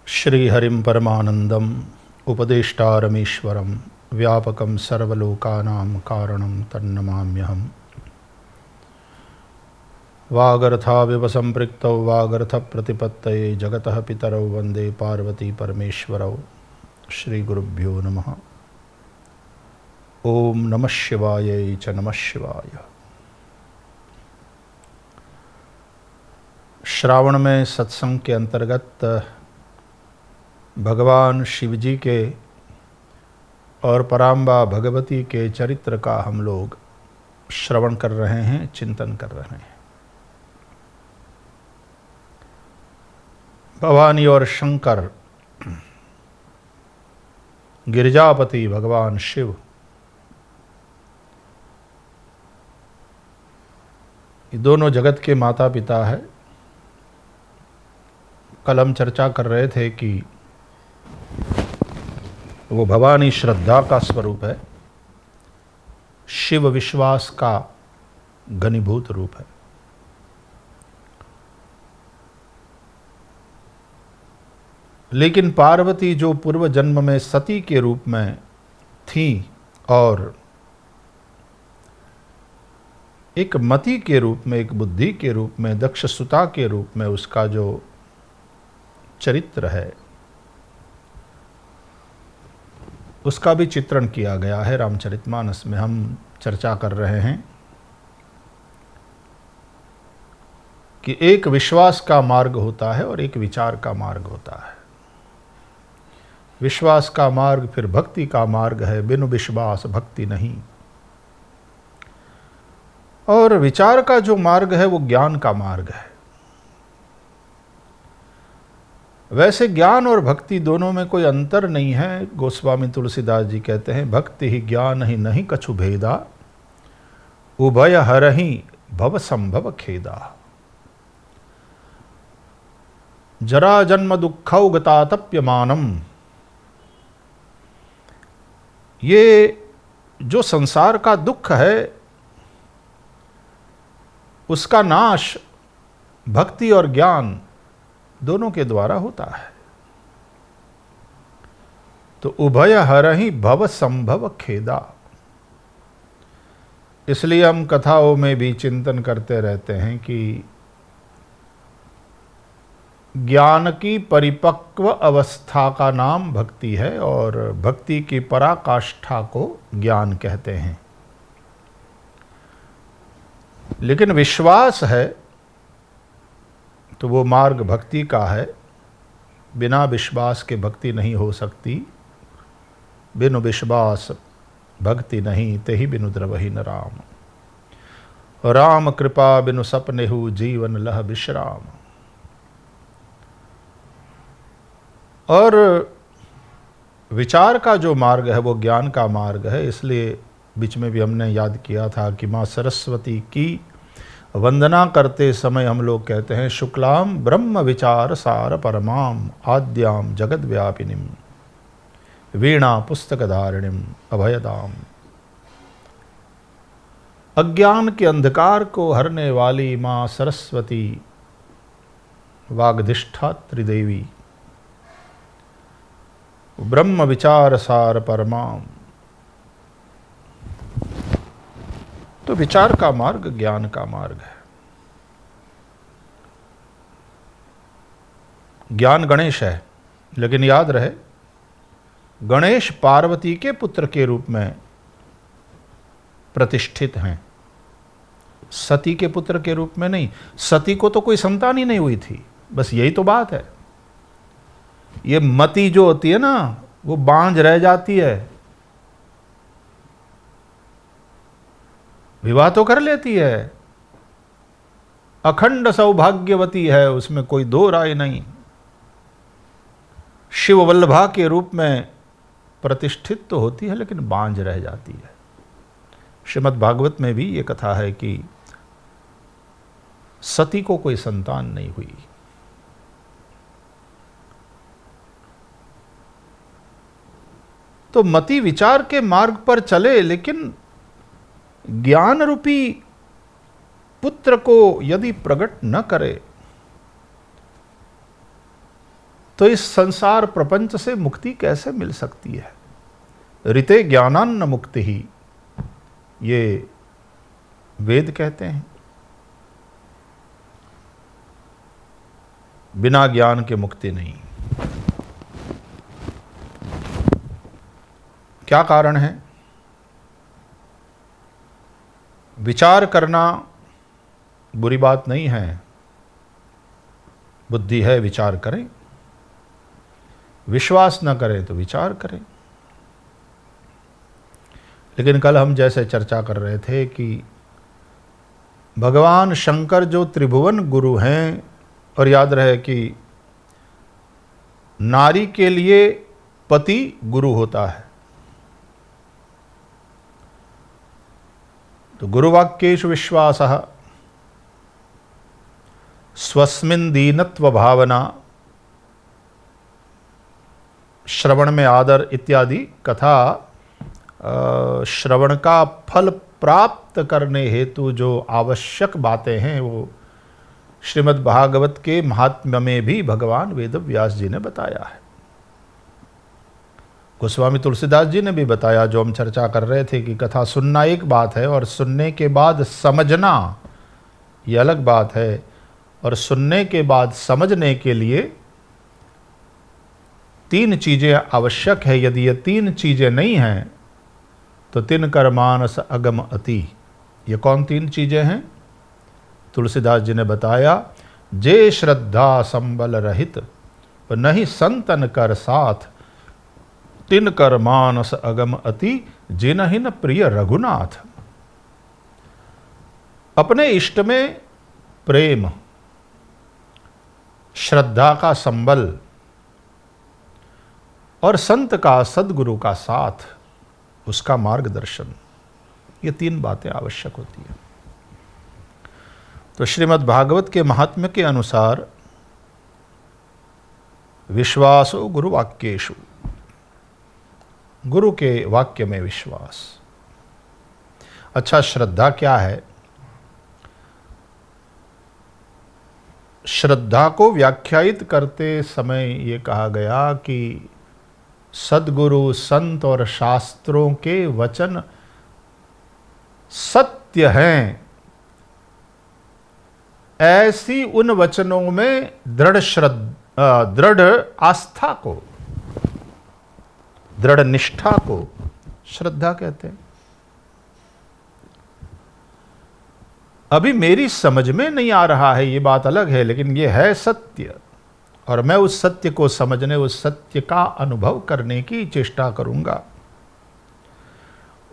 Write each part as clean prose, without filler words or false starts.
श्रीहरिं परमानंदम उपदेष्टारमीश्वरं व्यापकं सर्वलोकानां कारणं तन्नमाम्यहम्। वागर्थाविव संपृक्तौ वागर्थप्रतिपत्तये जगतः पितरौ वन्दे पार्वती परमेश्वरौ। श्रीगुरुभ्यो नमः। ओम नमः शिवाय च नमः शिवाय। श्रावण में सत्संग के अंतर्गत भगवान शिवजी के और पराम्बा भगवती के चरित्र का हम लोग श्रवण कर रहे हैं, चिंतन कर रहे हैं। भवानी और शंकर, गिरिजापति भगवान शिव, ये दोनों जगत के माता पिता है। कल हम चर्चा कर रहे थे कि वो भवानी श्रद्धा का स्वरूप है, शिव विश्वास का घनीभूत रूप है। लेकिन पार्वती जो पूर्व जन्म में सती के रूप में थी और एक मति के रूप में, एक बुद्धि के रूप में, दक्ष सुता के रूप में उसका जो चरित्र है उसका भी चित्रण किया गया है रामचरितमानस में। हम चर्चा कर रहे हैं कि एक विश्वास का मार्ग होता है और एक विचार का मार्ग होता है। विश्वास का मार्ग फिर भक्ति का मार्ग है, बिनु विश्वास भक्ति नहीं। और विचार का जो मार्ग है वो ज्ञान का मार्ग है। वैसे ज्ञान और भक्ति दोनों में कोई अंतर नहीं है। गोस्वामी तुलसीदास जी कहते हैं, भक्ति ही ज्ञान ही नहीं कछु भेदा, उभय हरहि भव संभव खेदा। जरा जन्म दुःखौ गतातप्यमानम। ये जो संसार का दुख है उसका नाश भक्ति और ज्ञान दोनों के द्वारा होता है। तो उभय हरहि भव संभव खेदा। इसलिए हम कथाओं में भी चिंतन करते रहते हैं कि ज्ञान की परिपक्व अवस्था का नाम भक्ति है और भक्ति की पराकाष्ठा को ज्ञान कहते हैं। लेकिन विश्वास है तो वो मार्ग भक्ति का है। बिना विश्वास के भक्ति नहीं हो सकती। बिनु विश्वास भक्ति नहीं, तेहि बिनु द्रवहि न राम। राम कृपा बिनु सपनेहु जीवन लह विश्राम। और विचार का जो मार्ग है वो ज्ञान का मार्ग है। इसलिए बीच में भी हमने याद किया था कि माँ सरस्वती की वंदना करते समय हम लोग कहते हैं, शुक्लाम ब्रह्म विचार सार परमाम आद्याम जगद व्यापिनीम वीणा पुस्तक धारिणीम अभयदाम। अज्ञान के अंधकार को हरने वाली माँ सरस्वती वागधिष्ठा त्रिदेवी, ब्रह्म विचार सार परमाम। तो विचार का मार्ग ज्ञान का मार्ग है। ज्ञान गणेश है, लेकिन याद रहे गणेश पार्वती के पुत्र के रूप में प्रतिष्ठित हैं, सती के पुत्र के रूप में नहीं। सती को तो कोई संतान ही नहीं हुई थी, बस यही तो बात है। ये मति जो होती है ना, वो बांझ रह जाती है। विवाह तो कर लेती है, अखंड सौभाग्यवती है, उसमें कोई दो राय नहीं। शिव वल्लभा के रूप में प्रतिष्ठित तो होती है, लेकिन बांझ रह जाती है। श्रीमद् भागवत में भी ये कथा है कि सती को कोई संतान नहीं हुई। तो मति विचार के मार्ग पर चले, लेकिन ज्ञान रूपी पुत्र को यदि प्रकट न करे तो इस संसार प्रपंच से मुक्ति कैसे मिल सकती है। ऋते ज्ञानान्न मुक्ति ही, ये वेद कहते हैं। बिना ज्ञान के मुक्ति नहीं। क्या कारण है? विचार करना बुरी बात नहीं है, बुद्धि है विचार करें, विश्वास न करें तो विचार करें। लेकिन कल हम जैसे चर्चा कर रहे थे कि भगवान शंकर जो त्रिभुवन गुरु हैं, और याद रहे कि नारी के लिए पति गुरु होता है, तो गुरुवाक्येषु विश्वासः, स्वस्मिन् दीनत्व भावना, श्रवण में आदर इत्यादि कथा श्रवण का फल प्राप्त करने हेतु जो आवश्यक बातें हैं वो श्रीमद् भागवत के महात्म्य में भी भगवान वेद व्यास जी ने बताया है। गोस्वामी तुलसीदास जी ने भी बताया, जो हम चर्चा कर रहे थे कि कथा सुनना एक बात है और सुनने के बाद समझना ये अलग बात है, और सुनने के बाद समझने के लिए 3 चीज़ें आवश्यक है। यदि ये 3 चीज़ें नहीं हैं तो तिन कर मानस अगम अति। ये कौन 3 चीज़ें हैं? तुलसीदास जी ने बताया, जे श्रद्धा संबल रहित नहीं संतन कर साथ, तिन कर मानस अगम अति जिनहि न प्रिय रघुनाथ। अपने इष्ट में प्रेम, श्रद्धा का संबल और संत का, सदगुरु का साथ, उसका मार्गदर्शन, ये 3 बातें आवश्यक होती है। तो श्रीमद् भागवत के महात्म्य के अनुसार विश्वासो गुरु वाक्येषु, गुरु के वाक्य में विश्वास। अच्छा, श्रद्धा क्या है? श्रद्धा को व्याख्यायित करते समय ये कहा गया कि सद्गुरु, संत और शास्त्रों के वचन सत्य हैं, ऐसी उन वचनों में दृढ़ आस्था को, दृढ़ निष्ठा को श्रद्धा कहते हैं। अभी मेरी समझ में नहीं आ रहा है, ये बात अलग है, लेकिन ये है सत्य, और मैं उस सत्य को समझने, उस सत्य का अनुभव करने की चेष्टा करूंगा।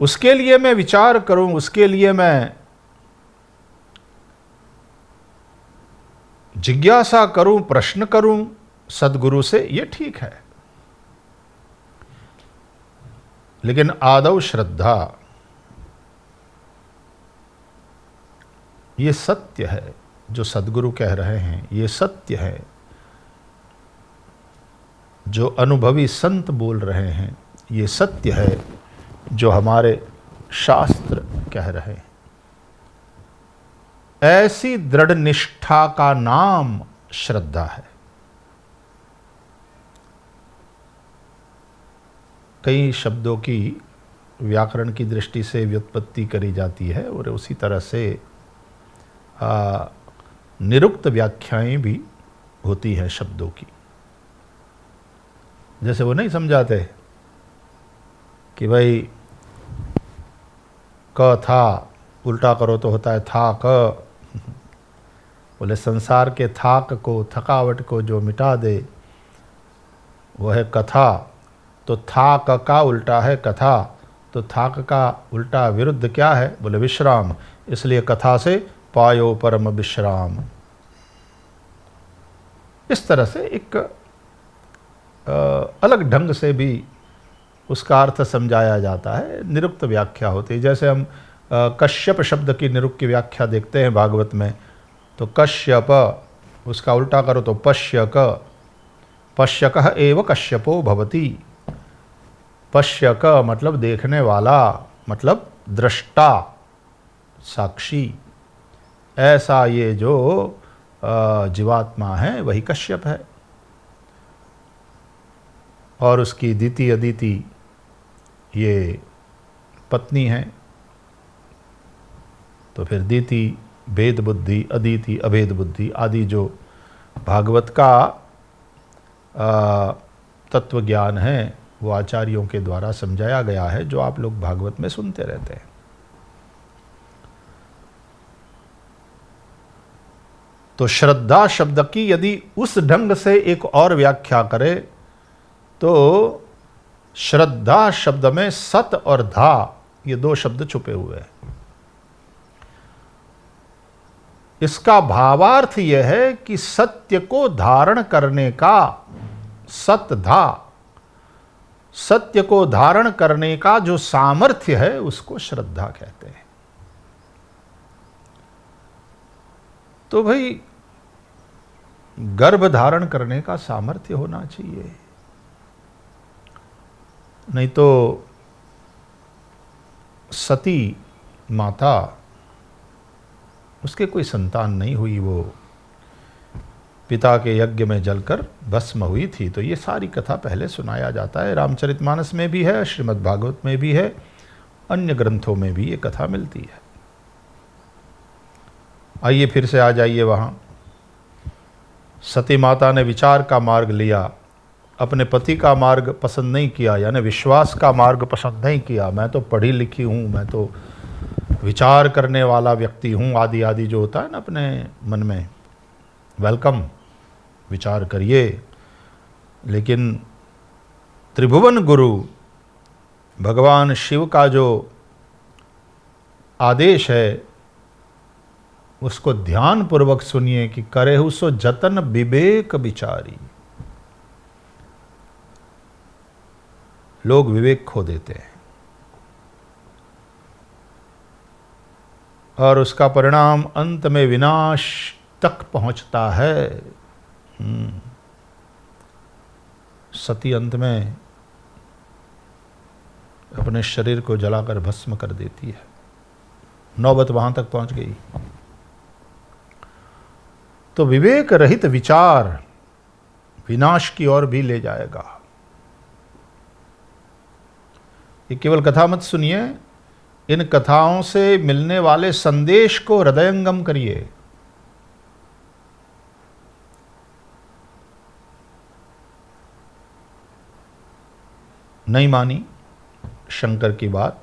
उसके लिए मैं विचार करूं, उसके लिए मैं जिज्ञासा करूं, प्रश्न करूं सद्गुरु से, ये ठीक है। लेकिन आदौ श्रद्धा, ये सत्य है जो सद्गुरु कह रहे हैं, ये सत्य है जो अनुभवी संत बोल रहे हैं, ये सत्य है जो हमारे शास्त्र कह रहे हैं। ऐसी दृढ़ निष्ठा का नाम श्रद्धा है। कई शब्दों की व्याकरण की दृष्टि से व्युत्पत्ति करी जाती है और उसी तरह से निरुक्त व्याख्याएं भी होती हैं शब्दों की। जैसे वो नहीं समझाते कि भाई क था, उल्टा करो तो होता है था क। बोले संसार के थाक को, थकावट को जो मिटा दे वो है कथा। तो थाक का उल्टा है कथा, तो थाक का उल्टा विरुद्ध क्या है? बोले विश्राम। इसलिए कथा से पायो परम विश्राम। इस तरह से एक अलग ढंग से भी उसका अर्थ समझाया जाता है, निरुक्त व्याख्या होती है। जैसे हम कश्यप शब्द की निरुक्त की व्याख्या देखते हैं भागवत में, तो कश्यप, उसका उल्टा करो तो पश्यक, पश्यकः एव कश्यपो भवति। पश्यक मतलब देखने वाला, मतलब दृष्टा, साक्षी। ऐसा ये जो जीवात्मा है वही कश्यप है। और उसकी दिति अदिति ये पत्नी है। तो फिर दिति भेद बुद्धि, अदिति अभेद बुद्धि आदि जो भागवत का तत्व ज्ञान है वो आचार्यों के द्वारा समझाया गया है, जो आप लोग भागवत में सुनते रहते हैं। तो श्रद्धा शब्द की यदि उस ढंग से एक और व्याख्या करे तो श्रद्धा शब्द में सत और धा ये दो शब्द छुपे हुए हैं। इसका भावार्थ यह है कि सत्य को धारण करने का, सतधा, सत्य को धारण करने का जो सामर्थ्य है उसको श्रद्धा कहते हैं। तो भाई गर्भ धारण करने का सामर्थ्य होना चाहिए, नहीं तो सती माता उसके कोई संतान नहीं हुई, वो पिता के यज्ञ में जलकर भस्म हुई थी। तो ये सारी कथा पहले सुनाया जाता है, रामचरितमानस में भी है, श्रीमद् भागवत में भी है, अन्य ग्रंथों में भी ये कथा मिलती है। आइए फिर से आ जाइए वहाँ। सती माता ने विचार का मार्ग लिया, अपने पति का मार्ग पसंद नहीं किया, यानी विश्वास का मार्ग पसंद नहीं किया। मैं तो पढ़ी लिखी हूँ, मैं तो विचार करने वाला व्यक्ति हूँ, आदि आदि जो होता है ना अपने मन में, वेलकम, विचार करिए। लेकिन त्रिभुवन गुरु भगवान शिव का जो आदेश है उसको ध्यान पूर्वक सुनिए कि करेहु सो जतन विवेक विचारी। लोग विवेक खो देते हैं और उसका परिणाम अंत में विनाश तक पहुंचता है। सती अंत में अपने शरीर को जलाकर भस्म कर देती है, नौबत वहां तक पहुंच गई। तो विवेक रहित विचार विनाश की ओर भी ले जाएगा। ये केवल कथा मत सुनिए, इन कथाओं से मिलने वाले संदेश को हृदयंगम करिए। नहीं मानी शंकर की बात,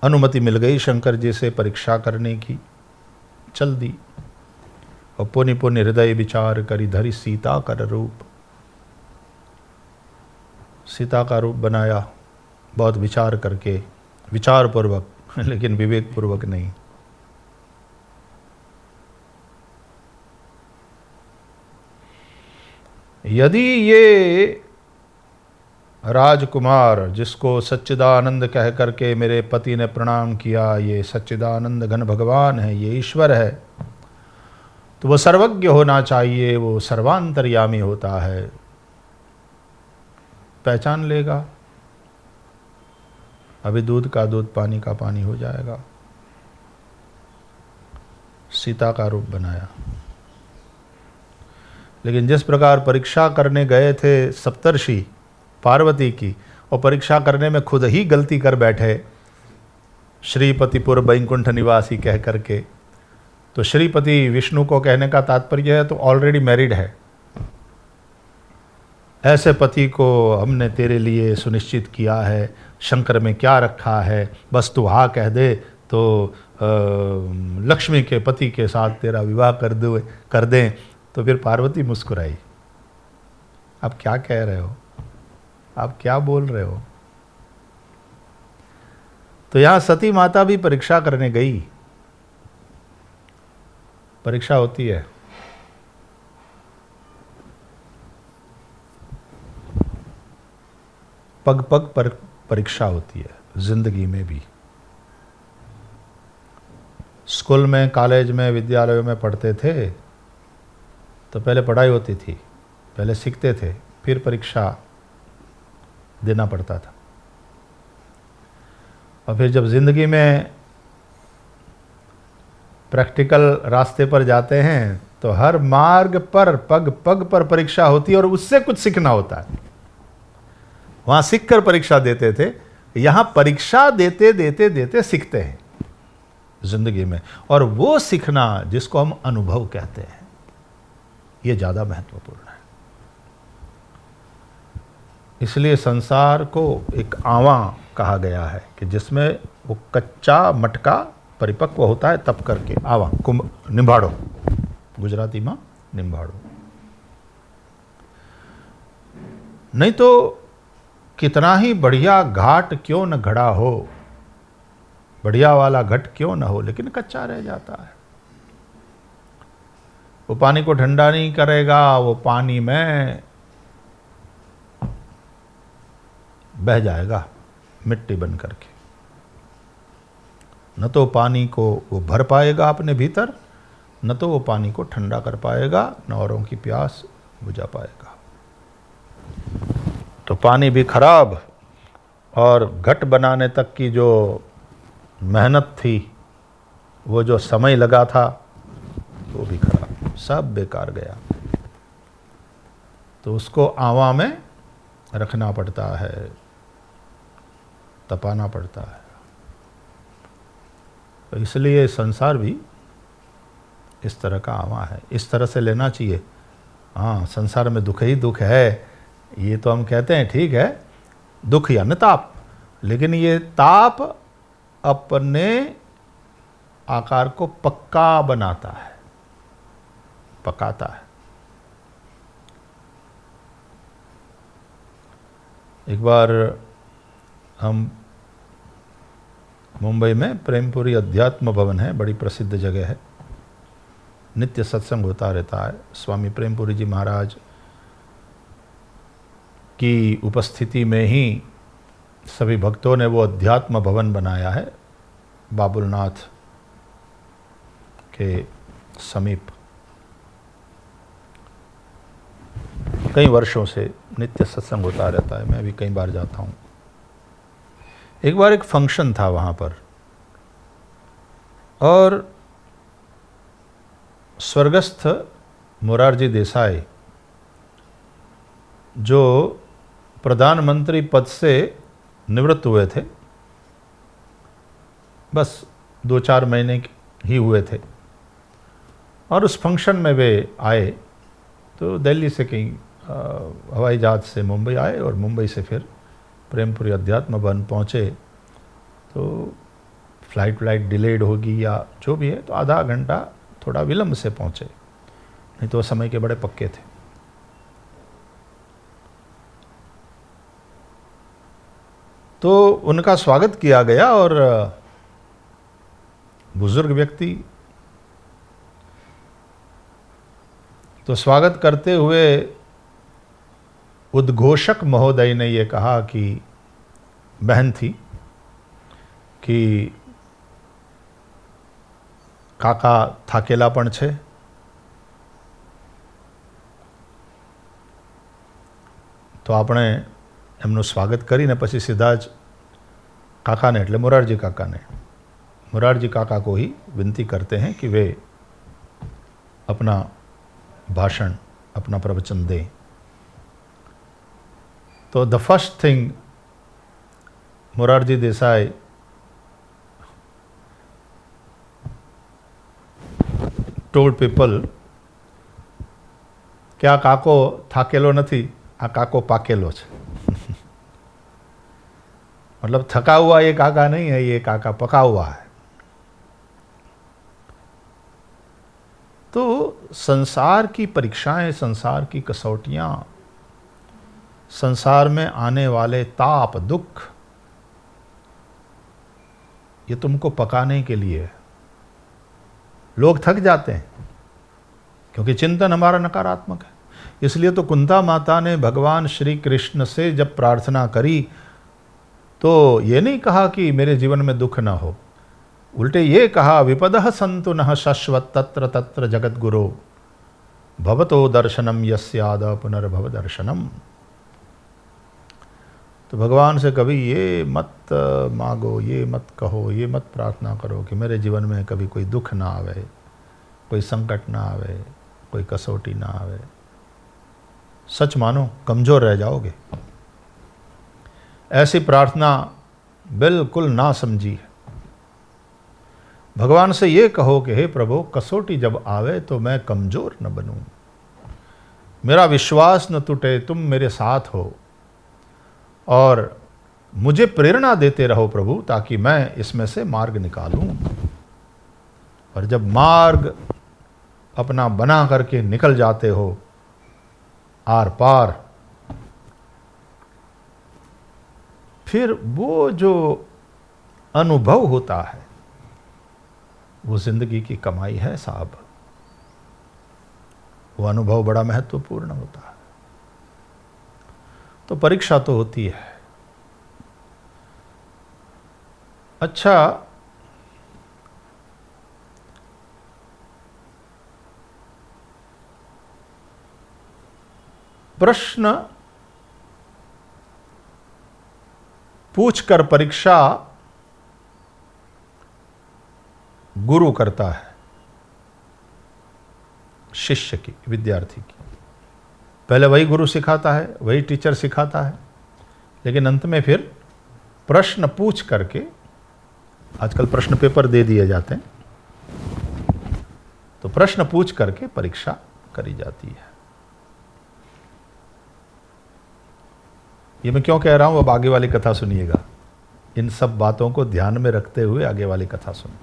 अनुमति मिल गई शंकर जी से परीक्षा करने की, चल दी। और पुनि पुनि हृदय विचार करी धरी सीता कर रूप। सीता का रूप बनाया बहुत विचार करके, विचार पूर्वक, लेकिन विवेक पूर्वक नहीं। यदि ये राजकुमार जिसको सच्चिदानंद कह करके मेरे पति ने प्रणाम किया, ये सच्चिदानंद घन भगवान है, ये ईश्वर है, तो वो सर्वज्ञ होना चाहिए, वो सर्वांतर्यामी होता है, पहचान लेगा। अभी दूध का दूध, पानी का पानी हो जाएगा। सीता का रूप बनाया। लेकिन जिस प्रकार परीक्षा करने गए थे सप्तर्षि पार्वती की, और परीक्षा करने में खुद ही गलती कर बैठे, श्रीपतिपुर बैकुंठ निवासी कह करके, तो श्रीपति विष्णु को कहने का तात्पर्य है तो ऑलरेडी मैरिड है। ऐसे पति को हमने तेरे लिए सुनिश्चित किया है, शंकर में क्या रखा है, बस तू हाँ कह दे तो लक्ष्मी के पति के साथ तेरा विवाह कर दें। तो फिर पार्वती मुस्कुराई। आप क्या कह रहे हो, आप क्या बोल रहे हो? तो यहाँ सती माता भी परीक्षा करने गई। परीक्षा होती है, पग पग पर परीक्षा होती है जिंदगी में भी। स्कूल में, कॉलेज में, विद्यालयों में पढ़ते थे तो पहले पढ़ाई होती थी, पहले सीखते थे, फिर परीक्षा देना पड़ता था। और फिर जब ज़िंदगी में प्रैक्टिकल रास्ते पर जाते हैं तो हर मार्ग पर पग पग पर परीक्षा होती है और उससे कुछ सीखना होता है। वहाँ सीख कर परीक्षा देते थे, यहाँ परीक्षा देते देते देते सीखते हैं जिंदगी में, और वो सीखना जिसको हम अनुभव कहते हैं, ये ज़्यादा महत्वपूर्ण है। इसलिए संसार को एक आवा कहा गया है कि जिसमें वो कच्चा मटका परिपक्व होता है तब करके आवा कुंभ निंभाड़ो, गुजराती में निंभाड़ो। नहीं तो कितना ही बढ़िया घाट क्यों न घड़ा हो, बढ़िया वाला घट क्यों न हो, लेकिन कच्चा रह जाता है। वो पानी को ठंडा नहीं करेगा, वो पानी में बह जाएगा मिट्टी बन करके। न तो पानी को वो भर पाएगा अपने भीतर, न तो वो पानी को ठंडा कर पाएगा, न औरों की प्यास बुझा पाएगा। तो पानी भी खराब, और घट बनाने तक की जो मेहनत थी, वो जो समय लगा था, वो भी खराब, सब बेकार गया। तो उसको आवा में रखना पड़ता है, तपाना पड़ता है। तो इसलिए संसार भी इस तरह का आवा है, इस तरह से लेना चाहिए। हाँ, संसार में दुख ही दुख है, ये तो हम कहते हैं, ठीक है, दुख या न ताप, लेकिन ये ताप अपने आकार को पक्का बनाता है, पकाता है। एक बार हम मुंबई में प्रेमपुरी अध्यात्म भवन है, बड़ी प्रसिद्ध जगह है, नित्य सत्संग होता रहता है। स्वामी प्रेमपुरी जी महाराज की उपस्थिति में ही सभी भक्तों ने वो अध्यात्म भवन बनाया है, बाबुलनाथ के समीप। कई वर्षों से नित्य सत्संग होता रहता है, मैं भी कई बार जाता हूँ। एक बार एक फंक्शन था वहाँ पर, और स्वर्गस्थ मोरारजी देसाई जो प्रधानमंत्री पद से निवृत्त हुए थे, बस 2-4 महीने ही हुए थे, और उस फंक्शन में वे आए। तो दिल्ली से कहीं हवाई जहाज से मुंबई आए, और मुंबई से फिर प्रेमपुरी अध्यात्म भवन पहुँचे। तो फ्लाइट डिलेड होगी या जो भी है, तो आधा घंटा थोड़ा विलंब से पहुँचे, नहीं तो समय के बड़े पक्के थे। तो उनका स्वागत किया गया, और बुजुर्ग व्यक्ति, तो स्वागत करते हुए उद्घोषक महोदय ने ये कहा कि बहन थी कि काका थाकेला पण छे। तो આપણે એમનું સ્વાગત કરીને પછી सीधा જ काकाने, એટલે મોરારજી કાકાને, मोरारजी काका को ही विनती करते हैं कि वे अपना भाषण, अपना प्रवचन दें। तो the first thing Morarji Desai told people કે આ કાકો થાકેલો નથી, આ કાકો પાકેલો છે। मतलब थका हुआ ये काका नहीं है, ये काका पका हुआ है। तो संसार की परीक्षाएं, संसार की कसौटियां, संसार में आने वाले ताप दुख, ये तुमको पकाने के लिए है। लोग थक जाते हैं क्योंकि चिंतन हमारा नकारात्मक है। इसलिए तो कुंता माता ने भगवान श्री कृष्ण से जब प्रार्थना करी तो ये नहीं कहा कि मेरे जीवन में दुख ना हो, उल्टे ये कहा विपदः सन्तु नः शश्वत् तत्र तत्र जगत गुरो भवतो दर्शनम यस्याद पुनर्भव दर्शनम। तो भगवान से कभी ये मत मांगो, ये मत कहो, ये मत प्रार्थना करो कि मेरे जीवन में कभी कोई दुख ना आवे, कोई संकट ना आवे, कोई कसौटी ना आवे। सच मानो कमज़ोर रह जाओगे। ऐसी प्रार्थना बिल्कुल ना समझी है। भगवान से ये कहो कि हे प्रभु, कसौटी जब आवे तो मैं कमज़ोर न बनूं, मेरा विश्वास न टूटे, तुम मेरे साथ हो और मुझे प्रेरणा देते रहो प्रभु, ताकि मैं इसमें से मार्ग निकालूं। और जब मार्ग अपना बना करके निकल जाते हो आर पार, फिर वो जो अनुभव होता है वो जिंदगी की कमाई है साहब। वो अनुभव बड़ा महत्वपूर्ण होता है। तो परीक्षा तो होती है। अच्छा, प्रश्न पूछकर परीक्षा गुरु करता है शिष्य की, विद्यार्थी की। पहले वही गुरु सिखाता है, वही टीचर सिखाता है, लेकिन अंत में फिर प्रश्न पूछ करके, आजकल प्रश्न पेपर दे दिए जाते हैं, तो प्रश्न पूछ करके परीक्षा करी जाती है। ये मैं क्यों कह रहा हूं, अब आगे वाली कथा सुनिएगा। इन सब बातों को ध्यान में रखते हुए आगे वाली कथा सुनिए।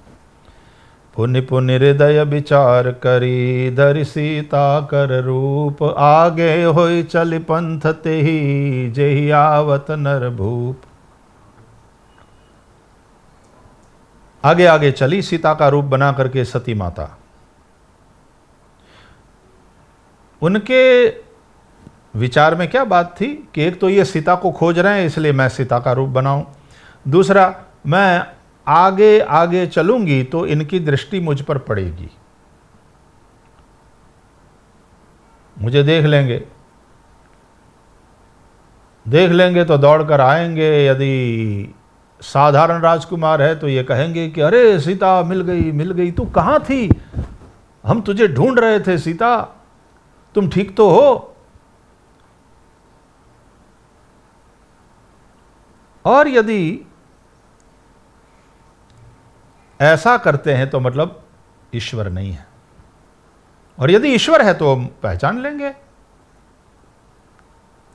पुण्य पुण्य हृदय विचार करी, धरि सीता कर रूप, आगे होई चल पंथ तेहि, जेहि आवत नर भूप। आगे आगे चली सीता का रूप बना करके सती माता। उनके विचार में क्या बात थी कि एक तो ये सीता को खोज रहे हैं इसलिए मैं सीता का रूप बनाऊं, दूसरा मैं आगे आगे चलूंगी तो इनकी दृष्टि मुझ पर पड़ेगी, मुझे देख लेंगे तो दौड़ कर आएंगे। यदि साधारण राजकुमार है तो ये कहेंगे कि अरे सीता मिल गई, तू कहाँ थी, हम तुझे ढूंढ रहे थे सीता, तुम ठीक तो हो। और यदि ऐसा करते हैं तो मतलब ईश्वर नहीं है, और यदि ईश्वर है तो हम पहचान लेंगे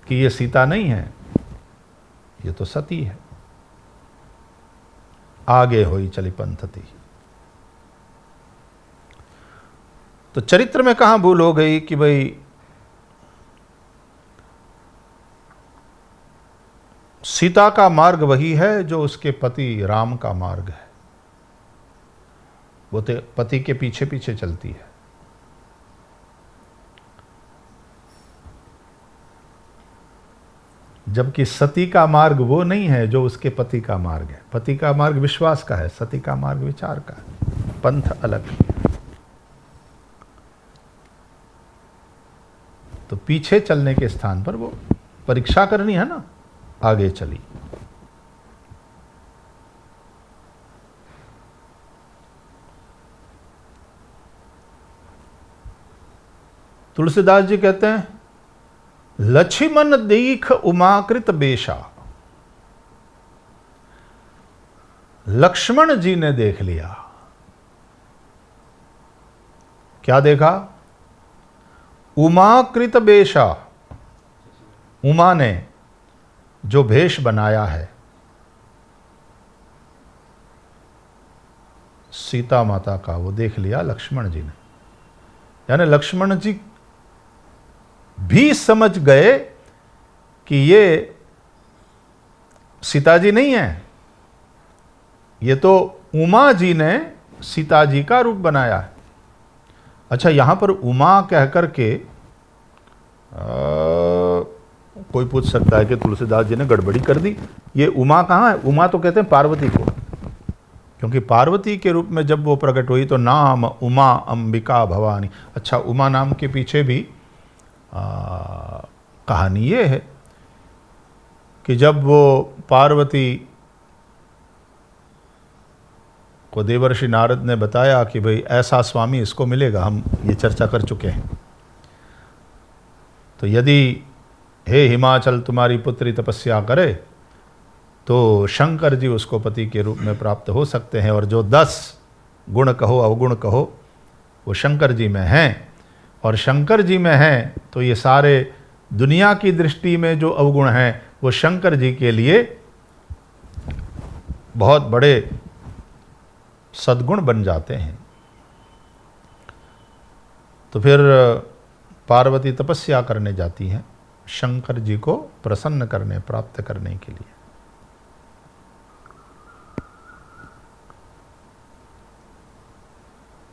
कि ये सीता नहीं है, ये तो सती है। आगे होई चली पंथती। तो चरित्र में कहां भूल हो गई कि भाई सीता का मार्ग वही है जो उसके पति राम का मार्ग है, वो तो पति के पीछे पीछे चलती है। जबकि सती का मार्ग वो नहीं है जो उसके पति का मार्ग है। पति का मार्ग विश्वास का है, सती का मार्ग विचार का है, पंथ अलग। तो पीछे चलने के स्थान पर वो परीक्षा करनी है ना, आगे चली। तुलसीदास जी कहते हैं, लक्ष्मण दीख उमाकृत बेशा। लक्ष्मण जी ने देख लिया। क्या देखा? उमाकृत बेशा। उमा ने जो भेष बनाया है सीता माता का, वो देख लिया लक्ष्मण जी ने। यानी लक्ष्मण जी भी समझ गए कि ये सीता जी नहीं है, ये तो उमा जी ने सीता जी का रूप बनाया है। अच्छा, यहां पर उमा कह करके कोई पूछ सकता है कि तुलसीदास जी ने गड़बड़ी कर दी, ये उमा कहाँ है? उमा तो कहते हैं पार्वती को, क्योंकि पार्वती के रूप में जब वो प्रकट हुई तो नाम उमा अंबिका भवानी। अच्छा, उमा नाम के पीछे भी कहानी ये है कि जब वो पार्वती को देवर्षि नारद ने बताया कि भाई ऐसा स्वामी इसको मिलेगा, हम ये चर्चा कर चुके हैं, तो यदि हे हिमाचल तुम्हारी पुत्री तपस्या करे तो शंकर जी उसको पति के रूप में प्राप्त हो सकते हैं, और जो 10 गुण कहो अवगुण कहो वो शंकर जी में हैं, और शंकर जी में हैं तो ये सारे दुनिया की दृष्टि में जो अवगुण हैं वो शंकर जी के लिए बहुत बड़े सद्गुण बन जाते हैं। तो फिर पार्वती तपस्या करने जाती हैं शंकर जी को प्रसन्न करने, प्राप्त करने के लिए।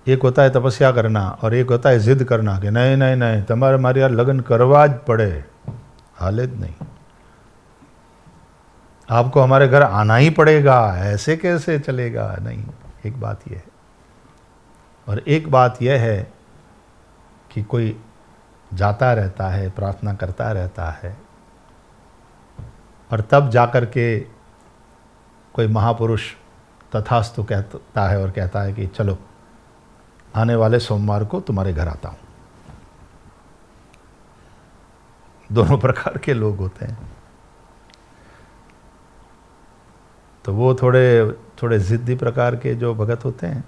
एक होता है तपस्या करना और एक होता है जिद करना कि नहीं नहीं नहीं तुम्हारे हमारे यार लगन करवा ज पड़े, हालत नहीं, आपको हमारे घर आना ही पड़ेगा, ऐसे कैसे चलेगा। नहीं, एक बात यह है। और एक बात यह है कि कोई जाता रहता है, प्रार्थना करता रहता है, और तब जाकर के कोई महापुरुष तथास्तु कहता है और कहता है कि चलो आने वाले सोमवार को तुम्हारे घर आता हूं। दोनों प्रकार के लोग होते हैं। तो वो थोड़े जिद्दी प्रकार के जो भगत होते हैं,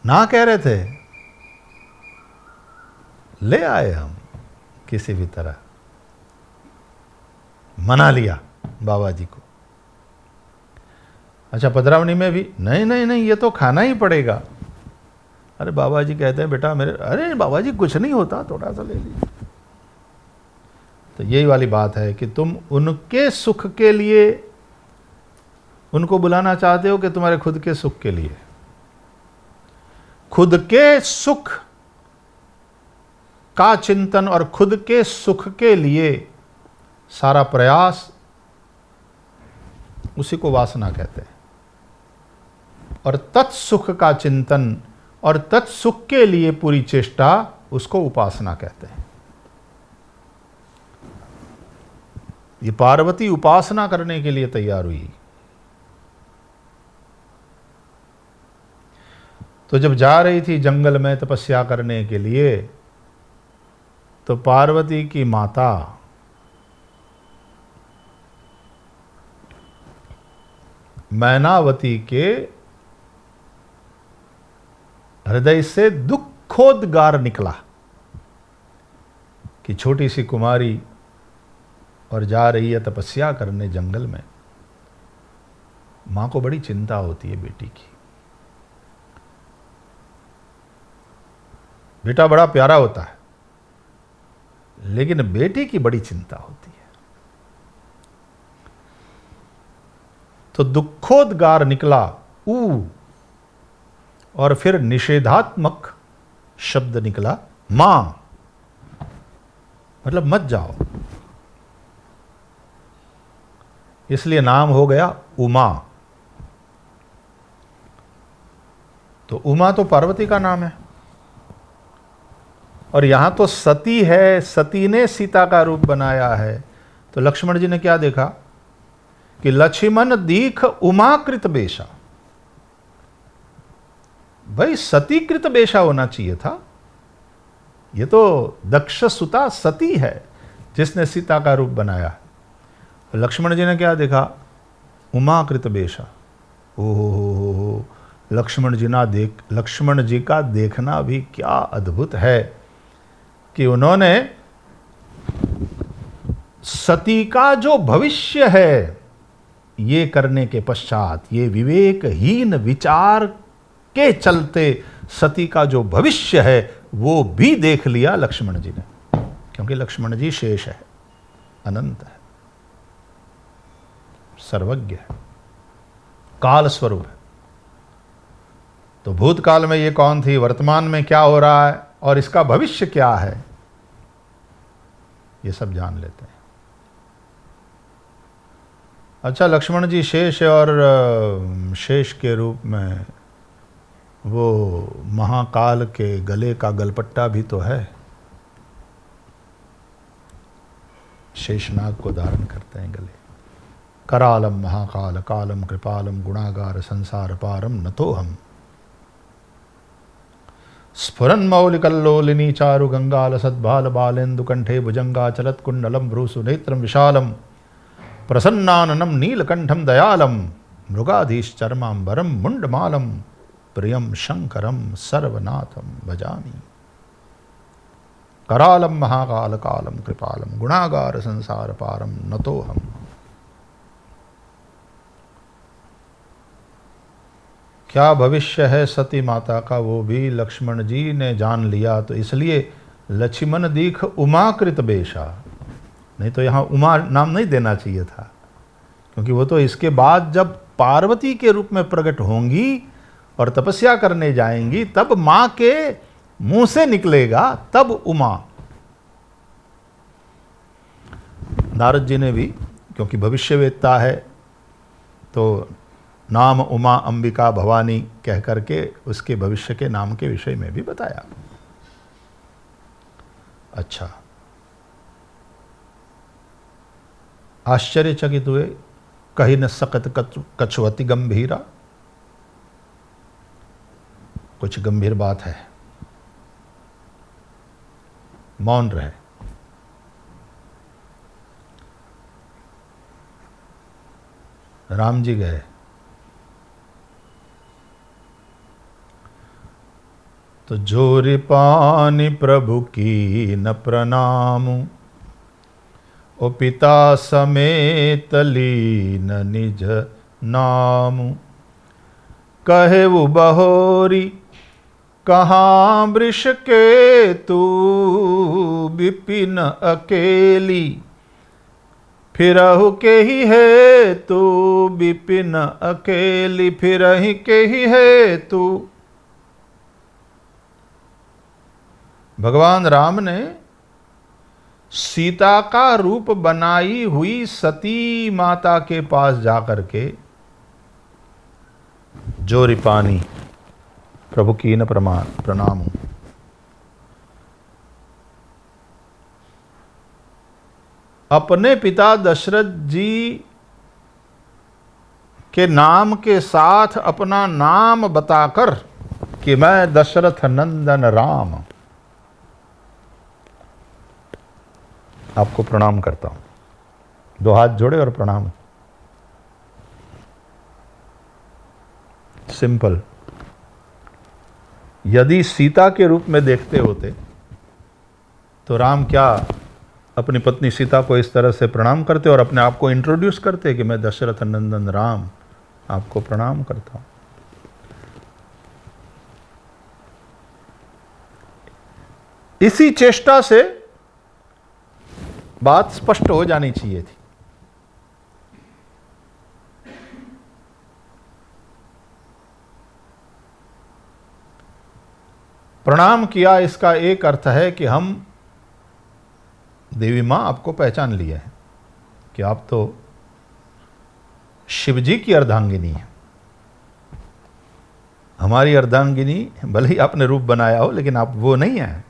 ना कह रहे थे, ले आए हम किसी भी तरह, मना लिया बाबा जी को। अच्छा, पधरावनी में भी नहीं नहीं नहीं ये तो खाना ही पड़ेगा। अरे बाबा जी कहते हैं बेटा मेरे, अरे बाबा जी कुछ नहीं होता, थोड़ा सा ले लीजिए। तो यही वाली बात है कि तुम उनके सुख के लिए उनको बुलाना चाहते हो कि तुम्हारे खुद के सुख के लिए। खुद के सुख का चिंतन और खुद के सुख के लिए सारा प्रयास, उसी को वासना कहते हैं। और तत्सुख का चिंतन और तत्सुख के लिए पूरी चेष्टा, उसको उपासना कहते हैं। ये पार्वती उपासना करने के लिए तैयार हुई। तो जब जा रही थी जंगल में तपस्या करने के लिए, तो पार्वती की माता मैनावती के हृदय से दुखोद्गार निकला कि छोटी सी कुमारी और जा रही है तपस्या करने जंगल में। मां को बड़ी चिंता होती है बेटी की। बेटा बड़ा प्यारा होता है, लेकिन बेटी की बड़ी चिंता होती है। तो दुखोद्गार निकला ऊ, और फिर निषेधात्मक शब्द निकला मां, मतलब मत जाओ। इसलिए नाम हो गया उमा। तो उमा तो पार्वती का नाम है, और यहां तो सती है, सती ने सीता का रूप बनाया है। तो लक्ष्मण जी ने क्या देखा कि लक्ष्मण दीख उमाकृत बेशा। भाई सतीकृत बेशा होना चाहिए था। ये तो दक्ष सुता सती है जिसने सीता का रूप बनाया। लक्ष्मण जी ने क्या देखा, उमाकृत बेशा। ओहो, लक्ष्मण जी का देखना भी क्या अद्भुत है कि उन्होंने सती का जो भविष्य है, ये करने के पश्चात, ये विवेकहीन विचार के चलते सती का जो भविष्य है वो भी देख लिया लक्ष्मण जी ने, क्योंकि लक्ष्मण जी शेष है, अनंत है, सर्वज्ञ है, काल स्वरूप है। तो भूतकाल में ये कौन थी, वर्तमान में क्या हो रहा है, और इसका भविष्य क्या है, ये सब जान लेते हैं। अच्छा, लक्ष्मण जी शेष है, और शेष के रूप में वो महाकाल के गले का गलपट्टा भी तो है। शेषनाग को धारण करते हैं गले। करालम महाकाल कालम कृपालम गुणागार संसार पारम नतोहम। स्फुरन मौलिकल्लोलिनी चारु गंगाल सद्भाल बालेन्दु कंठे भुजंगा चलत कुंडलम भ्रूसु नेत्रम विशालम प्रसन्नाननम नीलकंठम दयालम मृगाधीश्चर्मांबरम मुंडमालम प्रियम शंकरम सर्वनाथम भजामि। करालम महाकाल कालम कृपालम गुणागार संसार पारम नतोहम। क्या भविष्य है सती माता का वो भी लक्ष्मण जी ने जान लिया, तो इसलिए लक्ष्मण दीख उमाकृत बेशा। नहीं तो यहाँ उमा नाम नहीं देना चाहिए था, क्योंकि वो तो इसके बाद जब पार्वती के रूप में प्रकट होंगी और तपस्या करने जाएंगी तब मां के मुंह से निकलेगा, तब उमा। नारद जी ने भी, क्योंकि भविष्यवेत्ता है, तो नाम उमा अंबिका भवानी कह करके उसके भविष्य के नाम के विषय में भी बताया। अच्छा, आश्चर्यचकित हुए, कही न सकत कछुवती गंभीरा। कुछ गंभीर बात है, मौन रहे। राम जी गए, तो जोरि पानी प्रभु की न प्रणाम, ओ पिता समेत लीन निज नाम। कहे वो बहोरी कहाँ वृष के तू, विपिन अकेली फिरहु के ही है तू, विपिन अकेली फिरहि के ही है तू। भगवान राम ने सीता का रूप बनाई हुई सती माता के पास जाकर के जोरि पानी प्रभु की न प्रणाम। अपने पिता दशरथ जी के नाम के साथ अपना नाम बताकर कि मैं दशरथ नंदन राम आपको प्रणाम करता हूं। दो हाथ जोड़े और प्रणाम। सिंपल। यदि सीता के रूप में देखते होते तो राम क्या अपनी पत्नी सीता को इस तरह से प्रणाम करते और अपने आप को इंट्रोड्यूस करते कि मैं दशरथ नंदन राम आपको प्रणाम करता हूं। इसी चेष्टा से बात स्पष्ट हो जानी चाहिए थी। प्रणाम किया, इसका एक अर्थ है कि हम देवी मां आपको पहचान लिया है कि आप तो शिवजी की अर्धांगिनी है। हमारी अर्धांगिनी भले ही आपने रूप बनाया हो, लेकिन आप वो नहीं है,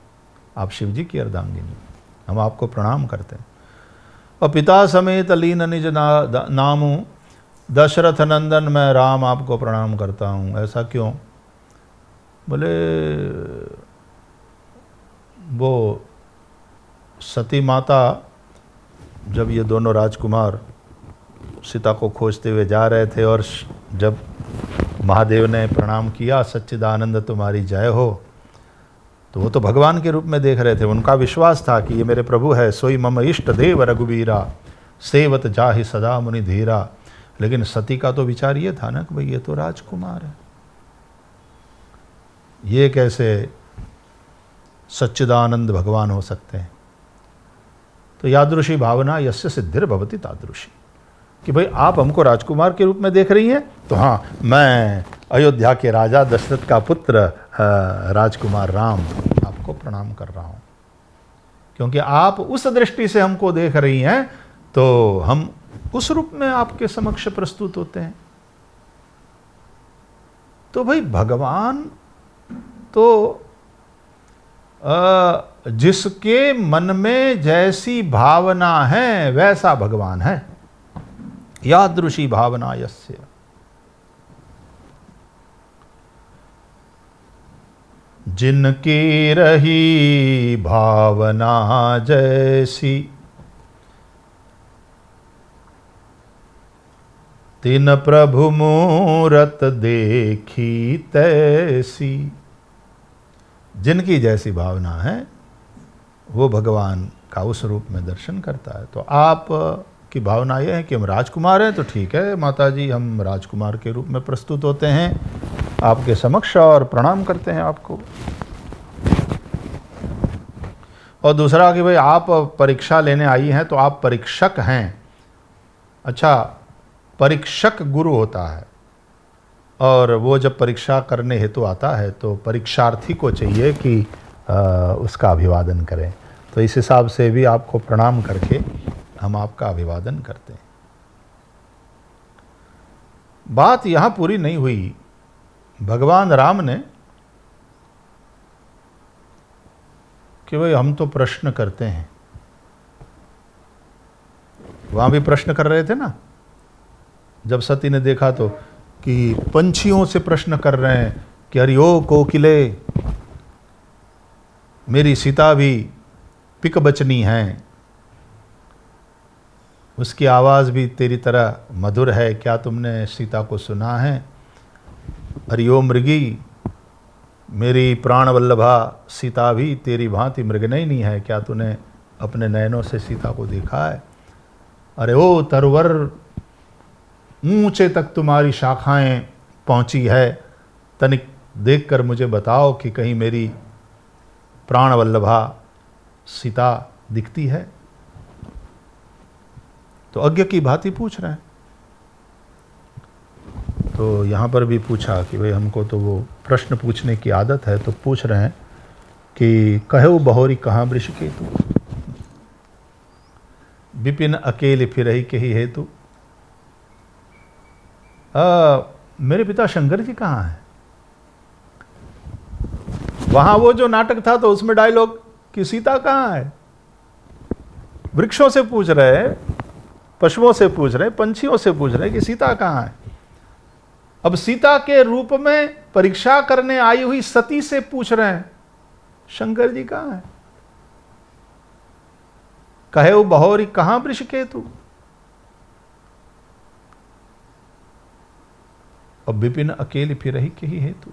आप शिवजी की अर्धांगिनी। हम आपको प्रणाम करते हैं। और पिता समेत लीन निज नामू, दशरथ नंदन मैं राम आपको प्रणाम करता हूँ। ऐसा क्यों? बोले वो सती माता जब ये दोनों राजकुमार सीता को खोजते हुए जा रहे थे और जब महादेव ने प्रणाम किया, सच्चिदानंद तुम्हारी जय हो, तो वो तो भगवान के रूप में देख रहे थे। उनका विश्वास था कि ये मेरे प्रभु है, सोई मम इष्ट देव रघुबीरा, सेवत जाहि सदा मुनि धीरा। लेकिन सती का तो विचार ये था ना कि भाई ये तो राजकुमार है, ये कैसे सच्चिदानंद भगवान हो सकते हैं। तो यादृशी भावना यस्य सिद्धिर भवति तादृशी, कि भाई आप हमको राजकुमार के रूप में देख रही हैं, तो हाँ मैं अयोध्या के राजा दशरथ का पुत्र राजकुमार राम आपको प्रणाम कर रहा हूँ। क्योंकि आप उस दृष्टि से हमको देख रही हैं तो हम उस रूप में आपके समक्ष प्रस्तुत होते हैं। तो भाई भगवान तो जिसके मन में जैसी भावना है वैसा भगवान है। यादृशी भावना यस्य। जिनकी रही भावना जैसी, तिन प्रभु मूरत देखी तैसी। जिनकी जैसी भावना है वो भगवान का उस रूप में दर्शन करता है। तो आप की भावना यह है कि हम राजकुमार हैं, तो ठीक है माता जी, हम राजकुमार के रूप में प्रस्तुत होते हैं आपके समक्ष और प्रणाम करते हैं आपको। और दूसरा कि भाई आप परीक्षा लेने आई हैं तो आप परीक्षक हैं। अच्छा, परीक्षक गुरु होता है, और वो जब परीक्षा करने हेतु आता है तो परीक्षार्थी को चाहिए कि उसका अभिवादन करें। तो इस हिसाब से भी आपको प्रणाम करके हम आपका अभिवादन करते हैं। बात यहाँ पूरी नहीं हुई। भगवान राम ने कि भाई हम तो प्रश्न करते हैं, वहाँ भी प्रश्न कर रहे थे ना। जब सती ने देखा तो कि पंछियों से प्रश्न कर रहे हैं कि अरे ओ कोकिले, मेरी सीता भी पिक बचनी है, उसकी आवाज़ भी तेरी तरह मधुर है, क्या तुमने सीता को सुना है? अरे ओ मृगी, मेरी प्राण वल्लभा सीता भी तेरी भांति मृगनयनी है, क्या तूने अपने नयनों से सीता को देखा है? अरे ओ तरवर, ऊंचे तक तुम्हारी शाखाएं पहुंची है, तनिक देखकर मुझे बताओ कि कहीं मेरी प्राण वल्लभा सीता दिखती है। तो अज्ञ की भांति पूछ रहे हैं। तो यहाँ पर भी पूछा कि भाई हमको तो वो प्रश्न पूछने की आदत है, तो पूछ रहे हैं कि कहो बहोरी कहाँ वृषकेतु, विपिन अकेले फिरहि केहि हेतु। मेरे पिता शंकर जी कहाँ हैं? वहां वो जो नाटक था तो उसमें डायलॉग कि सीता कहाँ है। वृक्षों से पूछ रहे हैं, पशुओं से पूछ रहे हैं, पंछियों से पूछ रहे हैं कि सीता कहाँ है। अब सीता के रूप में परीक्षा करने आई हुई सती से पूछ रहे हैं शंकर जी कहाँ है। कहे वो बहोरी कहाँ वृषकेतु, और विपिन अकेले फिरहि केहि हेतु।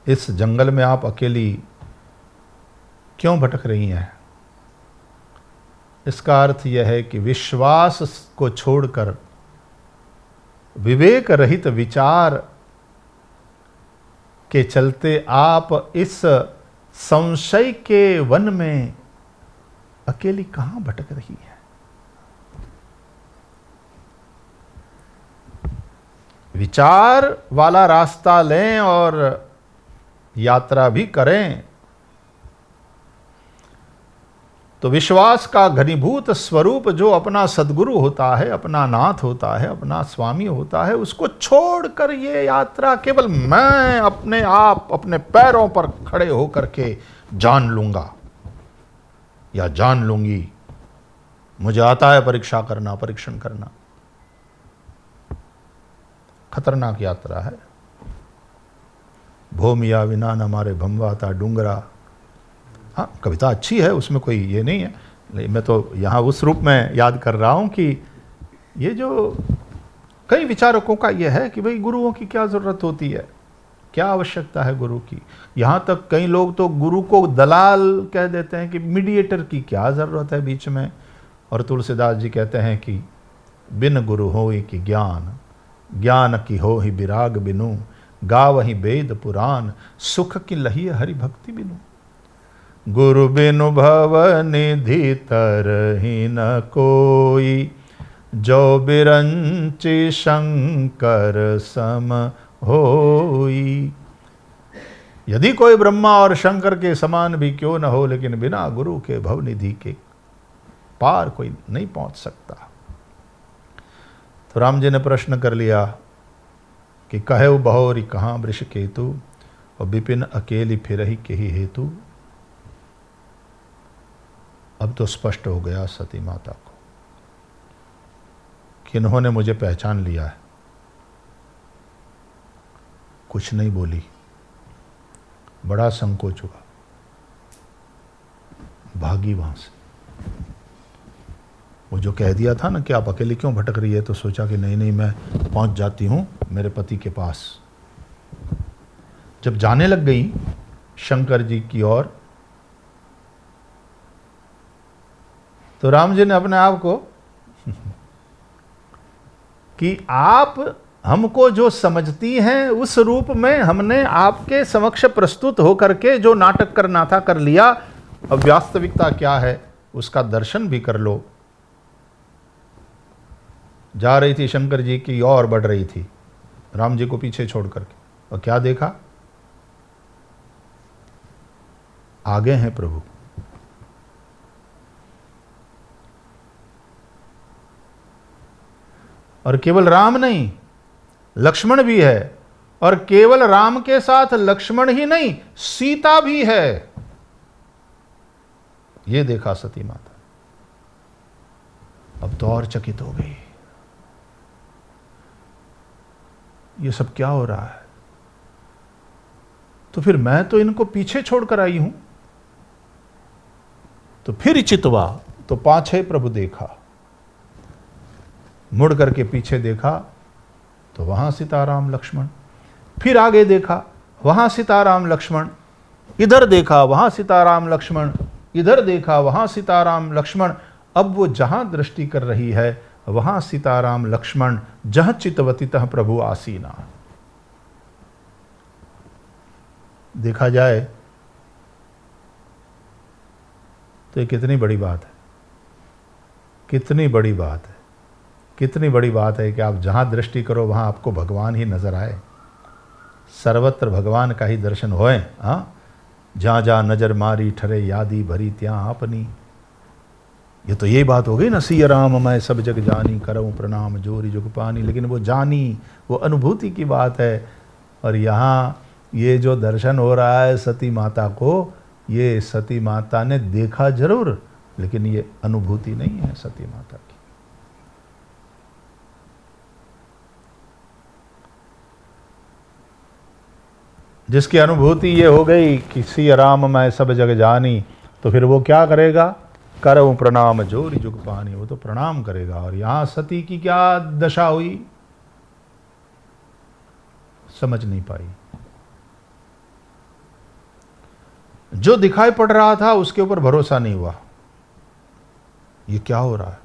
इस जंगल में आप अकेली क्यों भटक रही हैं? इसका अर्थ यह है कि विश्वास को छोड़कर विवेक रहित विचार के चलते आप इस संशय के वन में अकेली कहां भटक रही है। विचार वाला रास्ता लें और यात्रा भी करें तो विश्वास का घनीभूत स्वरूप जो अपना सद्गुरु होता है, अपना नाथ होता है, अपना स्वामी होता है, उसको छोड़कर ये यात्रा केवल मैं अपने आप अपने पैरों पर खड़े होकर के जान लूंगा या जान लूंगी, मुझे आता है परीक्षा करना, परीक्षण करना, खतरनाक यात्रा है। भूमिया विना न मारे भमवाता डूंगरा। हाँ, कविता अच्छी है, उसमें कोई ये नहीं है, मैं तो यहाँ उस रूप में याद कर रहा हूँ कि ये जो कई विचारकों का ये है कि भाई गुरुओं की क्या ज़रूरत होती है, क्या आवश्यकता है गुरु की। यहाँ तक कई लोग तो गुरु को दलाल कह देते हैं कि मीडिएटर की क्या ज़रूरत है बीच में। और तुलसीदास जी कहते हैं कि बिन गुरु होई कि ज्ञान, ज्ञान की हो ही विराग बिनु, गावहि वेद पुराण, सुख की लही हरि भक्ति बिनु। गुरु बिनु भव निधि तरहि न कोई, जो बिरंचि शंकर सम होई। यदि कोई ब्रह्मा और शंकर के समान भी क्यों न हो, लेकिन बिना गुरु के भवनिधि के पार कोई नहीं पहुंच सकता। तो राम जी ने प्रश्न कर लिया कि कहे बहोरी कहाँ वृषकेतु, और विपिन अकेली फिरहि केहि हेतु। अब तो स्पष्ट हो गया सती माता को कि इन्होंने मुझे पहचान लिया है। कुछ नहीं बोली, बड़ा संकोच हुआ, भागी वहां से। वो जो कह दिया था ना कि आप अकेले क्यों भटक रही है, तो सोचा कि नहीं नहीं, मैं पहुंच जाती हूं मेरे पति के पास। जब जाने लग गई शंकर जी की ओर, तो राम जी ने अपने आप को कि आप हमको जो समझती हैं उस रूप में हमने आपके समक्ष प्रस्तुत होकर के जो नाटक करना था कर लिया। अब वास्तविकता क्या है उसका दर्शन भी कर लो। जा रही थी शंकर जी की ओर, बढ़ रही थी राम जी को पीछे छोड़ करके, और क्या देखा, आगे हैं प्रभु। और केवल राम नहीं, लक्ष्मण भी है, और केवल राम के साथ लक्ष्मण ही नहीं, सीता भी है। ये देखा सती माता। अब तो और चकित हो गई, ये सब क्या हो रहा है। तो फिर मैं तो इनको पीछे छोड़कर आई हूं। तो फिर चितवा, तो पाछे प्रभु देखा, मुड़ करके पीछे देखा तो वहां सीताराम लक्ष्मण। फिर आगे देखा, वहां सीताराम लक्ष्मण। इधर देखा, वहां सीताराम लक्ष्मण। इधर देखा, वहां सीताराम लक्ष्मण। अब वो जहां दृष्टि कर रही है वहां सीताराम लक्ष्मण, जह चितवती तह प्रभु आसीना। देखा जाए तो ये कितनी बड़ी बात है, कितनी बड़ी बात है, कितनी बड़ी बात है कि आप जहां दृष्टि करो वहां आपको भगवान ही नजर आए, सर्वत्र भगवान का ही दर्शन होए। हाँ, जहां जहां नजर मारी ठरे यादी भरी त्यां अपनी। ये तो यही बात हो गई ना, सिया राम मैं सब जग जानी करऊं प्रणाम जोरी जुग पानी। लेकिन वो जानी, वो अनुभूति की बात है। और यहाँ ये जो दर्शन हो रहा है सती माता को, ये सती माता ने देखा जरूर, लेकिन ये अनुभूति नहीं है सती माता की। जिसकी अनुभूति ये हो गई कि सिया राम मैं सब जग जानी, तो फिर वो क्या करेगा, करऊं प्रणाम जोरी जुग पानी, वो तो प्रणाम करेगा। और यहां सती की क्या दशा हुई समझ नहीं पाई। जो दिखाई पड़ रहा था उसके ऊपर भरोसा नहीं हुआ। ये क्या हो रहा है,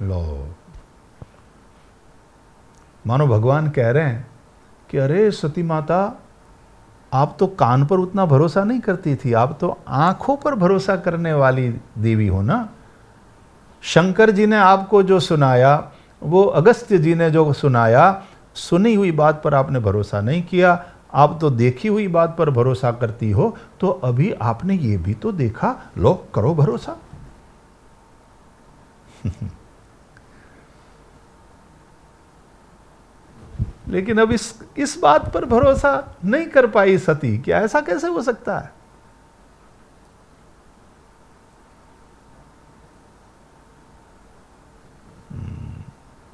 लो मानो भगवान कह रहे हैं कि अरे सती माता, आप तो कान पर उतना भरोसा नहीं करती थी, आप तो आंखों पर भरोसा करने वाली देवी हो ना। शंकर जी ने आपको जो सुनाया, वो अगस्त्य जी ने जो सुनाया, सुनी हुई बात पर आपने भरोसा नहीं किया, आप तो देखी हुई बात पर भरोसा करती हो। तो अभी आपने ये भी तो देखा, लो करो भरोसा। लेकिन अब इस बात पर भरोसा नहीं कर पाई सती। क्या ऐसा कैसे हो सकता है।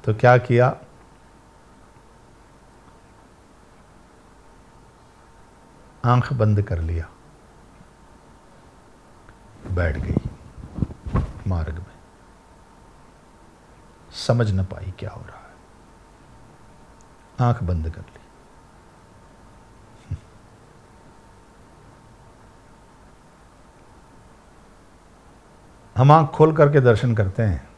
तो क्या किया, आंख बंद कर लिया, बैठ गई मार्ग में, समझ न पाई क्या हो रहा है, आंख बंद कर ली। हम आंख खोल करके दर्शन करते हैं,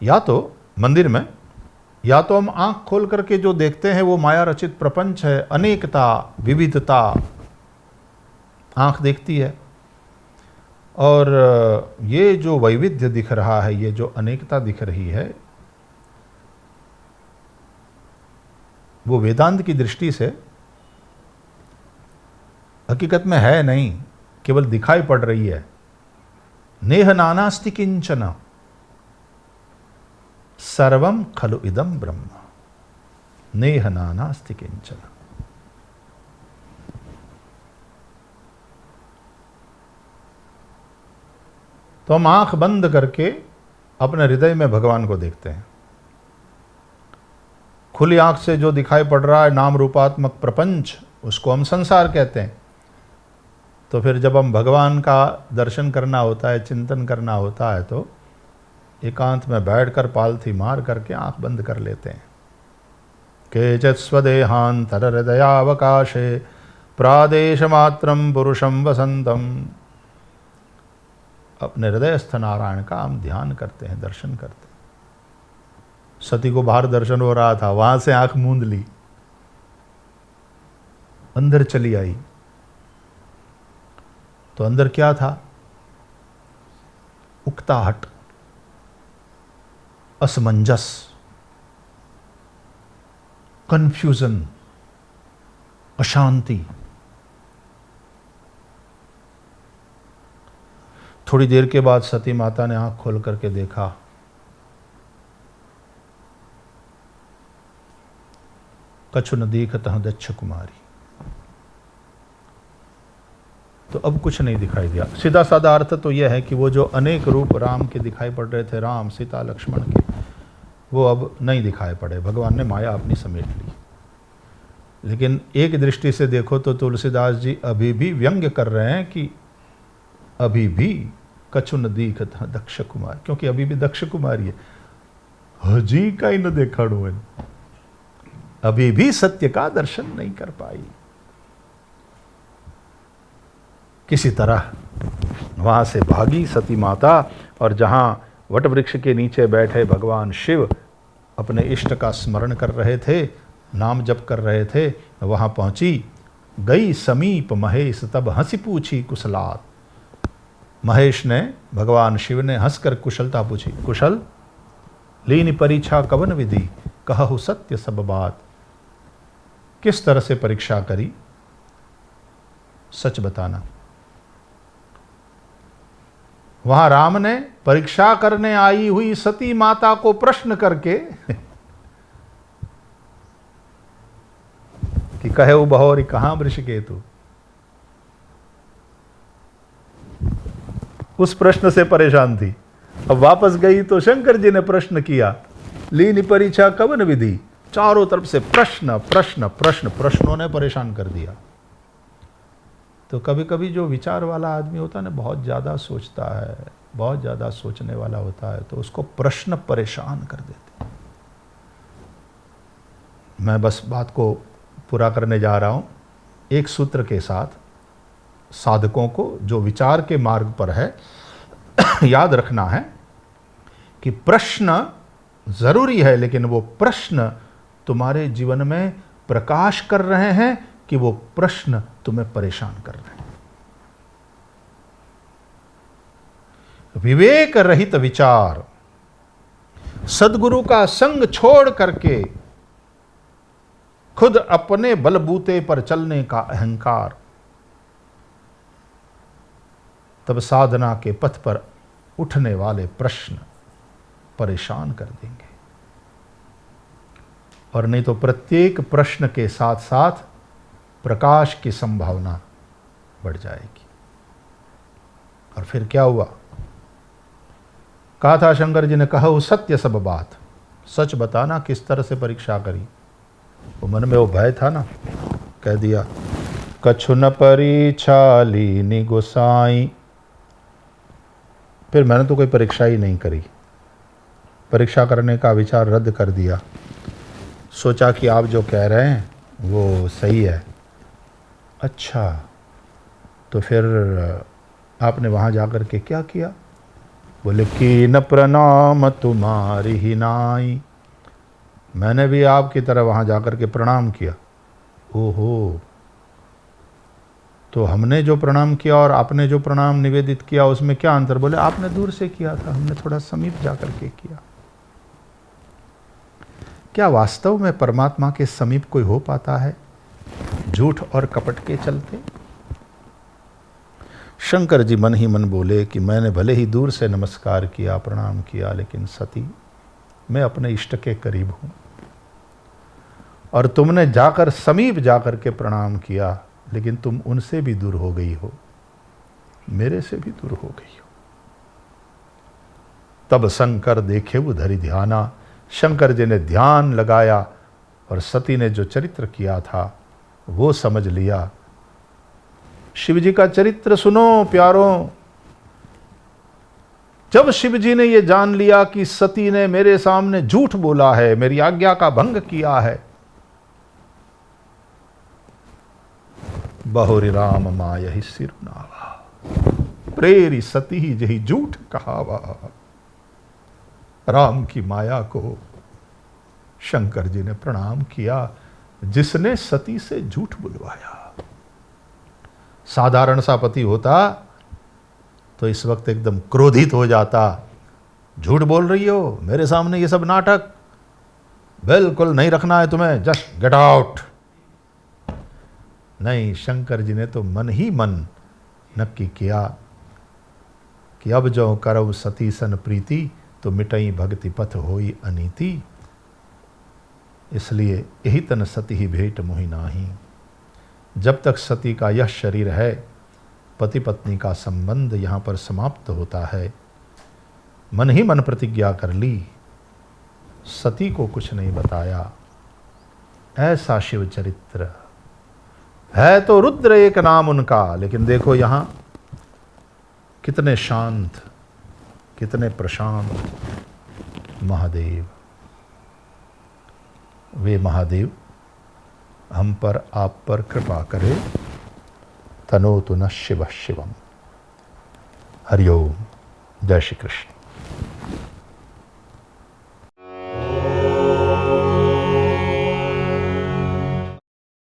या तो मंदिर में, या तो हम आंख खोल करके जो देखते हैं वो माया रचित प्रपंच है, अनेकता विविधता आंख देखती है। और ये जो वैविध्य दिख रहा है, ये जो अनेकता दिख रही है, वो वेदांत की दृष्टि से हकीकत में है नहीं, केवल दिखाई पड़ रही है। नेह नानास्ति किंचन सर्वम खलु इदम ब्रह्म। नेह नानास्ति किंचन। तो हम आंख बंद करके अपने हृदय में भगवान को देखते हैं। खुली आंख से जो दिखाई पड़ रहा है नाम रूपात्मक प्रपंच, उसको हम संसार कहते हैं। तो फिर जब हम भगवान का दर्शन करना होता है, चिंतन करना होता है, तो एकांत में बैठकर पालथी मार करके आंख बंद कर लेते हैं। केचित् स्वदेहांतर हृदयावकाशे प्रादेश मात्रम पुरुषम वसंतम। अपने हृदयस्थ नारायण का हम ध्यान करते हैं, दर्शन करते हैं। सती को बाहर दर्शन हो रहा था, वहां से आंख मूंद ली, अंदर चली आई। तो अंदर क्या था? उकताहट, असमंजस, कंफ्यूजन, अशांति। थोड़ी देर के बाद सती माता ने आंख खोल करके देखा, कछु न दीखतः दक्ष कुमारी। तो अब कुछ नहीं दिखाई दिया। सीधा साधा अर्थ तो यह है कि वो जो अनेक रूप राम के दिखाई पड़ रहे थे, राम सीता लक्ष्मण के, वो अब नहीं दिखाई पड़े। भगवान ने माया अपनी समेट ली। लेकिन एक दृष्टि से देखो तो तुलसीदास जी अभी भी व्यंग्य कर रहे हैं कि अभी भी कछु न दीखत दक्ष कुमार, क्योंकि अभी भी दक्ष कुमारी है, हजी का ही न देखाड़ू है, अभी भी सत्य का दर्शन नहीं कर पाई। किसी तरह वहां से भागी सती माता, और जहां वट वृक्ष के नीचे बैठे भगवान शिव अपने इष्ट का स्मरण कर रहे थे, नाम जप कर रहे थे, वहां पहुंची। गई समीप महेश तब हंसी पूछी कुशलात। महेश ने, भगवान शिव ने हंसकर कुशलता पूछी। कुशल? लीन परीक्षा कवन विधि, कहु सत्य सब बात। किस तरह से परीक्षा करी? सच बताना। वहां राम ने परीक्षा करने आई हुई सती माता को प्रश्न करके कि कहे वो बहोरी कहां वृषकेतु, उस प्रश्न से परेशान थी। अब वापस गई तो शंकर जी ने प्रश्न किया, लीन परीक्षा कवन विधि। चारों तरफ से प्रश्न प्रश्न प्रश्न, प्रश्नों ने परेशान कर दिया। तो कभी कभी जो विचार वाला आदमी होता है ना, बहुत ज़्यादा सोचता है, बहुत ज़्यादा सोचने वाला होता है, तो उसको प्रश्न परेशान कर देते हैं। मैं बस बात को पूरा करने जा रहा हूँ एक सूत्र के साथ। साधकों को जो विचार के मार्ग पर है याद रखना है कि प्रश्न जरूरी है, लेकिन वो प्रश्न तुम्हारे जीवन में प्रकाश कर रहे हैं कि वो प्रश्न तुम्हें परेशान कर रहे हैं। विवेक रहित विचार, सद्गुरु का संग छोड़ करके खुद अपने बलबूते पर चलने का अहंकार, तब साधना के पथ पर उठने वाले प्रश्न परेशान कर देंगे। और नहीं तो प्रत्येक प्रश्न के साथ साथ प्रकाश की संभावना बढ़ जाएगी। और फिर क्या हुआ? कहा था शंकर जी ने, कहो सत्य सब बात। सच बताना। किस तरह से परीक्षा करी? वो मन में वो भय था ना, कह दिया कछु न परीक्षा लीनी गोसाई। फिर मैंने तो कोई परीक्षा ही नहीं करी, परीक्षा करने का विचार रद्द कर दिया। सोचा कि आप जो कह रहे हैं वो सही है। अच्छा, तो फिर आपने वहाँ जाकर के क्या किया? बोले कि न प्रणाम तुम्हारी ही नाई। मैंने भी आपकी तरह वहाँ जाकर के प्रणाम किया। ओहो, तो हमने जो प्रणाम किया और आपने जो प्रणाम निवेदित किया उसमें क्या अंतर? बोले आपने दूर से किया था, हमने थोड़ा समीप जाकर के किया। क्या वास्तव में परमात्मा के समीप कोई हो पाता है झूठ और कपट के चलते? शंकर जी मन ही मन बोले कि मैंने भले ही दूर से नमस्कार किया, प्रणाम किया, लेकिन सती, मैं अपने इष्ट के करीब हूं। और तुमने जाकर समीप जाकर के प्रणाम किया, लेकिन तुम उनसे भी दूर हो गई हो, मेरे से भी दूर हो गई हो। तब शंकर देखे उधरी ध्याना, शंकर जी ने ध्यान लगाया और सती ने जो चरित्र किया था वो समझ लिया। शिव जी का चरित्र सुनो प्यारों, जब शिव जी ने ये जान लिया कि सती ने मेरे सामने झूठ बोला है, मेरी आज्ञा का भंग किया है, बहुरी राम मायहि सिरुनावा, प्रेरी सती ही जही झूठ कहावा। राम की माया को शंकर जी ने प्रणाम किया, जिसने सती से झूठ बुलवाया। साधारण सा पति होता तो इस वक्त एकदम क्रोधित हो जाता, झूठ बोल रही हो मेरे सामने, ये सब नाटक बिल्कुल नहीं रखना है तुम्हें, जस्ट गेट आउट। नहीं, शंकर जी ने तो मन ही मन नक्की किया कि अब जो करव सती सन प्रीति, तो मिटई भक्ति पथ होई अनीति। इसलिए यही तन सती ही भेंट मोहि नाही। जब तक सती का यह शरीर है, पति पत्नी का संबंध यहाँ पर समाप्त होता है। मन ही मन प्रतिज्ञा कर ली, सती को कुछ नहीं बताया। ऐसा शिव चरित्र है। तो रुद्र एक नाम उनका, लेकिन देखो यहाँ कितने शांत, कितने प्रशांत महादेव। वे महादेव हम पर, आप पर कृपा करे। तनोतु नः शिवः शिवम्। हरि ओम। जय श्री कृष्ण।